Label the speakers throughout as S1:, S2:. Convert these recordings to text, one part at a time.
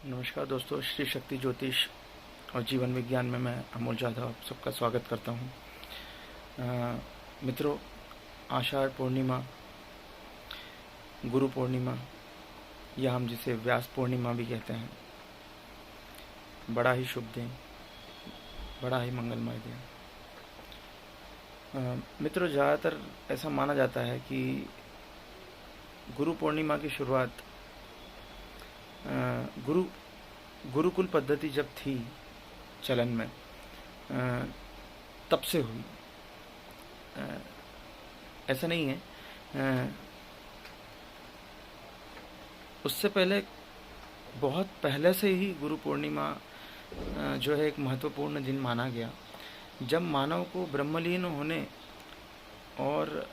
S1: नमस्कार दोस्तों, श्री शक्ति ज्योतिष और जीवन विज्ञान में मैं अमोल जाधव आप सबका स्वागत करता हूँ। मित्रों, आषाढ़ पूर्णिमा, गुरु पूर्णिमा या हम जिसे व्यास पूर्णिमा भी कहते हैं, बड़ा ही शुभ दिन, बड़ा ही मंगलमय दिन। मित्रों, ज़्यादातर ऐसा माना जाता है कि गुरु पूर्णिमा की शुरुआत गुरुकुल पद्धति जब थी चलन में, तब से हुई। ऐसा नहीं है, उससे पहले, बहुत पहले से ही गुरु पूर्णिमा जो है एक महत्वपूर्ण दिन माना गया, जब मानव को ब्रह्मलीन होने और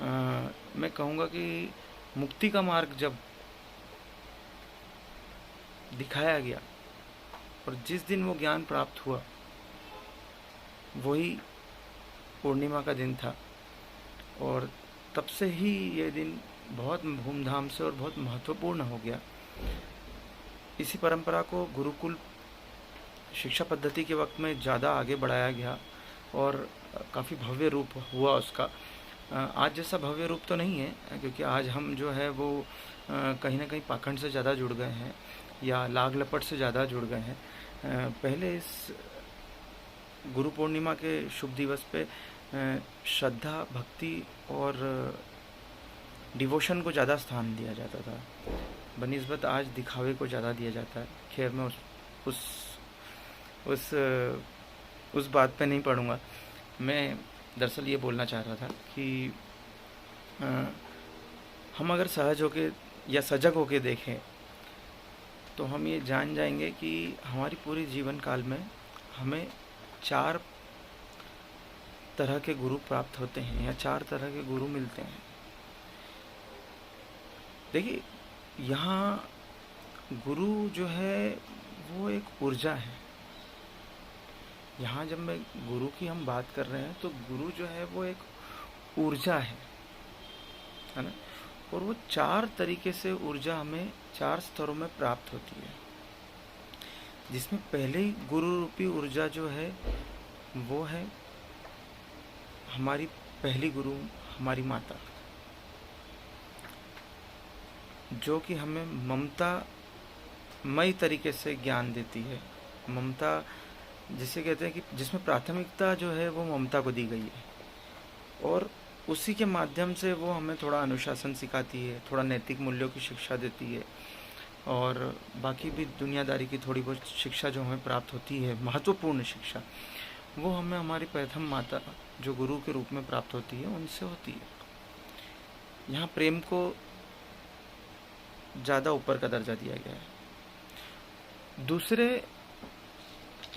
S1: मैं कहूँगा कि मुक्ति का मार्ग जब दिखाया गया और जिस दिन वो ज्ञान प्राप्त हुआ वही पूर्णिमा का दिन था। और तब से ही ये दिन बहुत धूमधाम से और बहुत महत्वपूर्ण हो गया। इसी परंपरा को गुरुकुल शिक्षा पद्धति के वक्त में ज़्यादा आगे बढ़ाया गया और काफ़ी भव्य रूप हुआ उसका। आज जैसा भव्य रूप तो नहीं है, क्योंकि आज हम जो है वो कहीं ना कहीं पाखंड से ज़्यादा जुड़ गए हैं या लाग लपट से ज़्यादा जुड़ गए हैं। पहले इस गुरु पूर्णिमा के शुभ दिवस पे श्रद्धा, भक्ति और डिवोशन को ज़्यादा स्थान दिया जाता था, बनिस्बत आज दिखावे को ज़्यादा दिया जाता है। खैर, मैं उस उस बात पे नहीं पढ़ूँगा। मैं दरअसल ये बोलना चाह रहा था कि हम अगर सहज होके या सजग होके देखें तो हम ये जान जाएंगे कि हमारी पूरी जीवन काल में हमें 4 तरह के गुरु प्राप्त होते हैं या 4 तरह के गुरु मिलते हैं। देखिए, यहाँ गुरु जो है वो एक ऊर्जा है। यहाँ जब मैं गुरु की हम बात कर रहे हैं तो गुरु जो है वो एक ऊर्जा है ना। और वो 4 तरीके से ऊर्जा हमें 4 स्तरों में प्राप्त होती है, जिसमें पहले ही गुरु रूपी ऊर्जा जो है वो है हमारी पहली गुरु, हमारी माता, जो कि हमें ममता मई तरीके से ज्ञान देती है। ममता जिसे कहते हैं कि जिसमें प्राथमिकता जो है वो ममता को दी गई है, और उसी के माध्यम से वो हमें थोड़ा अनुशासन सिखाती है, थोड़ा नैतिक मूल्यों की शिक्षा देती है, और बाकी भी दुनियादारी की थोड़ी बहुत शिक्षा जो हमें प्राप्त होती है, महत्वपूर्ण शिक्षा, वो हमें हमारी प्रथम माता जो गुरु के रूप में प्राप्त होती है उनसे होती है। यहाँ प्रेम को ज़्यादा ऊपर का दर्जा दिया गया है।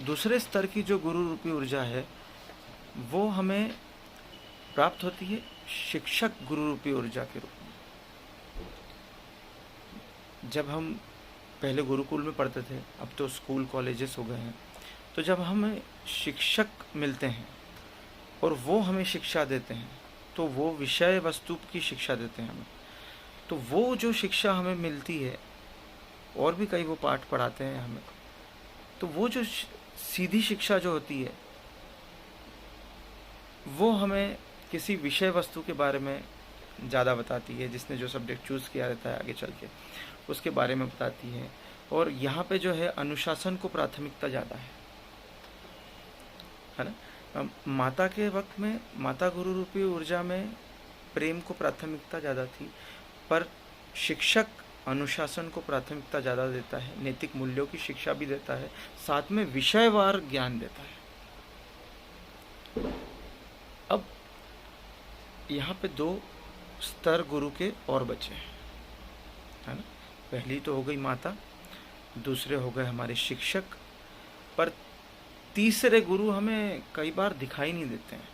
S1: दूसरे स्तर की जो गुरु रूपी ऊर्जा है वो हमें प्राप्त होती है शिक्षक गुरु रूपी ऊर्जा के रूप में। जब हम पहले गुरुकुल में पढ़ते थे, अब तो स्कूल कॉलेजेस हो गए हैं, तो जब हमें शिक्षक मिलते हैं और वो हमें शिक्षा देते हैं, तो वो विषय वस्तु की शिक्षा देते हैं हमें, तो वो जो शिक्षा हमें मिलती है, और भी कई वो पाठ पढ़ाते हैं हमें, तो वो जो सीधी शिक्षा जो होती है वो हमें किसी विषय वस्तु के बारे में ज़्यादा बताती है। जिसने जो सब्जेक्ट चूज़ किया रहता है आगे चल के उसके बारे में बताती है। और यहाँ पे जो है अनुशासन को प्राथमिकता ज़्यादा है ना। माता के वक्त में माता गुरु रूपी ऊर्जा में प्रेम को प्राथमिकता ज़्यादा थी, पर शिक्षक अनुशासन को प्राथमिकता ज़्यादा देता है, नैतिक मूल्यों की शिक्षा भी देता है, साथ में विषयवार ज्ञान देता है। अब यहाँ पे 2 स्तर गुरु के और बचे हैं, है ना। पहली तो हो गई माता, दूसरे हो गए हमारे शिक्षक, पर तीसरे गुरु हमें कई बार दिखाई नहीं देते हैं।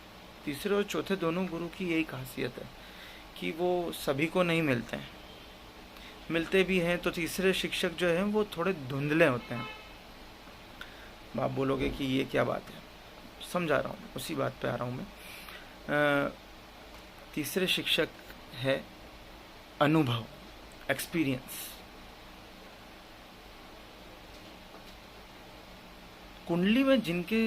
S1: तीसरे और चौथे दोनों गुरु की यही खासियत है कि वो सभी को नहीं मिलते हैं, मिलते भी हैं तो तीसरे शिक्षक जो हैं वो थोड़े धुंधले होते हैं। आप बोलोगे कि ये क्या बात है, समझा रहा हूँ, उसी बात पे आ रहा हूँ मैं। तीसरे शिक्षक है अनुभव, एक्सपीरियंस। कुंडली में जिनके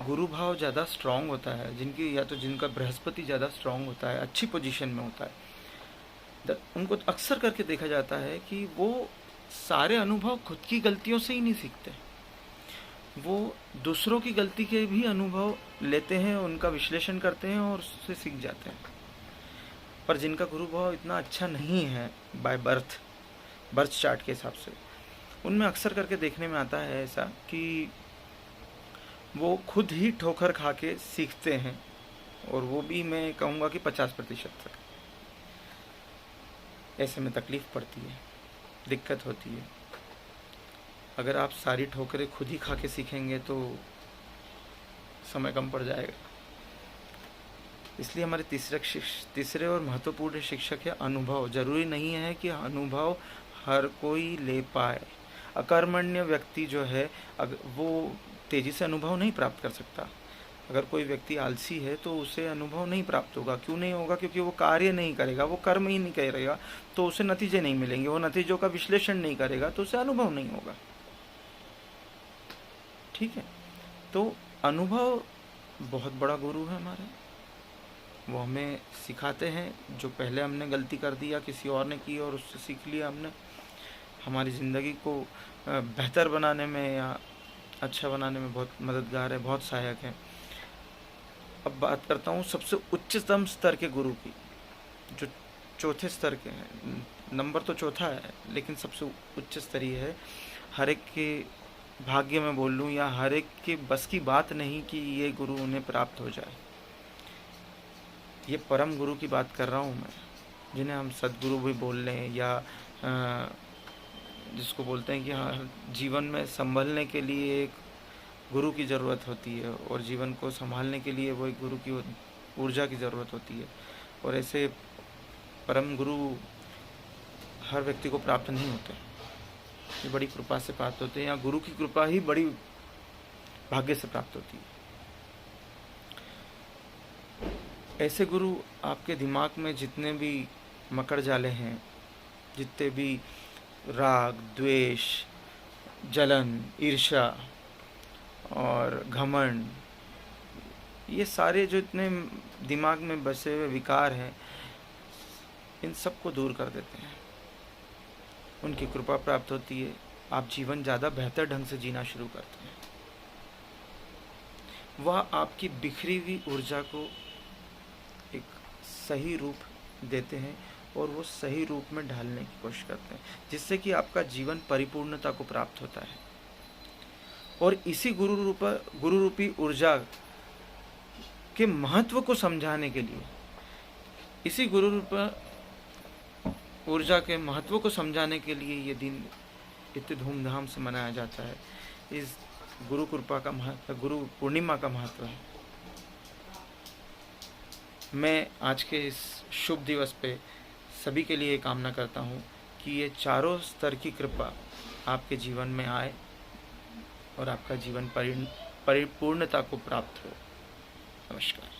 S1: गुरु भाव ज़्यादा स्ट्रांग होता है, जिनकी या तो जिनका बृहस्पति ज़्यादा स्ट्रांग होता है, अच्छी पोजीशन में होता है, उनको अक्सर करके देखा जाता है कि वो सारे अनुभव खुद की गलतियों से ही नहीं सीखते, वो दूसरों की गलती के भी अनुभव लेते हैं, उनका विश्लेषण करते हैं और उससे सीख जाते हैं। पर जिनका गुरु भाव इतना अच्छा नहीं है बाय बर्थ चार्ट के हिसाब से, उनमें अक्सर करके देखने में आता है ऐसा कि वो खुद ही ठोकर खा के सीखते हैं, और वो भी मैं कहूँगा कि 50% तक। ऐसे में तकलीफ़ पड़ती है, दिक्कत होती है। अगर आप सारी ठोकरें खुद ही खा के सीखेंगे तो समय कम पड़ जाएगा। इसलिए हमारे तीसरे और महत्वपूर्ण शिक्षक है अनुभव। जरूरी नहीं है कि अनुभव हर कोई ले पाए। अकर्मण्य व्यक्ति जो है वो तेजी से अनुभव नहीं प्राप्त कर सकता। अगर कोई व्यक्ति आलसी है तो उसे अनुभव नहीं प्राप्त होगा। क्यों नहीं होगा? क्योंकि वो कार्य नहीं करेगा, वो कर्म ही नहीं करेगा, तो उसे नतीजे नहीं मिलेंगे। वो नतीजों का विश्लेषण नहीं करेगा तो उसे अनुभव नहीं होगा। ठीक है, तो अनुभव बहुत बड़ा गुरु है हमारे। वो हमें सिखाते हैं जो पहले हमने गलती कर दी या किसी और ने की और उससे सीख लिया हमने, हमारी ज़िंदगी को बेहतर बनाने में या अच्छा बनाने में बहुत मददगार है, बहुत सहायक है। अब बात करता हूँ सबसे उच्चतम स्तर के गुरु की, जो चौथे स्तर के हैं। नंबर तो चौथा है लेकिन सबसे उच्च स्तरीय है। हर एक के भाग्य में बोल लूँ या हर एक के बस की बात नहीं कि ये गुरु उन्हें प्राप्त हो जाए। ये परम गुरु की बात कर रहा हूँ मैं, जिन्हें हम सदगुरु भी बोल लें या जिसको बोलते हैं कि हाँ, जीवन में संभलने के लिए एक गुरु की ज़रूरत होती है और जीवन को संभालने के लिए वो एक गुरु की ऊर्जा की ज़रूरत होती है। और ऐसे परम गुरु हर व्यक्ति को प्राप्त नहीं होते, ये बड़ी कृपा से प्राप्त होते हैं, या गुरु की कृपा ही बड़ी भाग्य से प्राप्त होती है। ऐसे गुरु आपके दिमाग में जितने भी मकड़ जाले हैं, जितने भी राग, द्वेष, जलन, ईर्ष्या और घमंड, ये सारे जो इतने दिमाग में बसे हुए विकार हैं, इन सबको दूर कर देते हैं। उनकी कृपा प्राप्त होती है, आप जीवन ज़्यादा बेहतर ढंग से जीना शुरू करते हैं। वह आपकी बिखरी हुई ऊर्जा को एक सही रूप देते हैं और वो सही रूप में ढालने की कोशिश करते हैं, जिससे कि आपका जीवन परिपूर्णता को प्राप्त होता है। और इसी गुरु रूपी ऊर्जा के महत्व को समझाने के लिए, इसी गुरु रूप ऊर्जा के महत्व को समझाने के लिए ये दिन इतने धूमधाम से मनाया जाता है। इस गुरु कृपा का महत्व, गुरु पूर्णिमा का महत्व है। मैं आज के इस शुभ दिवस पे सभी के लिए कामना करता हूँ कि ये चारों स्तर की कृपा आपके जीवन में आए और आपका जीवन परिपूर्णता को प्राप्त हो। नमस्कार।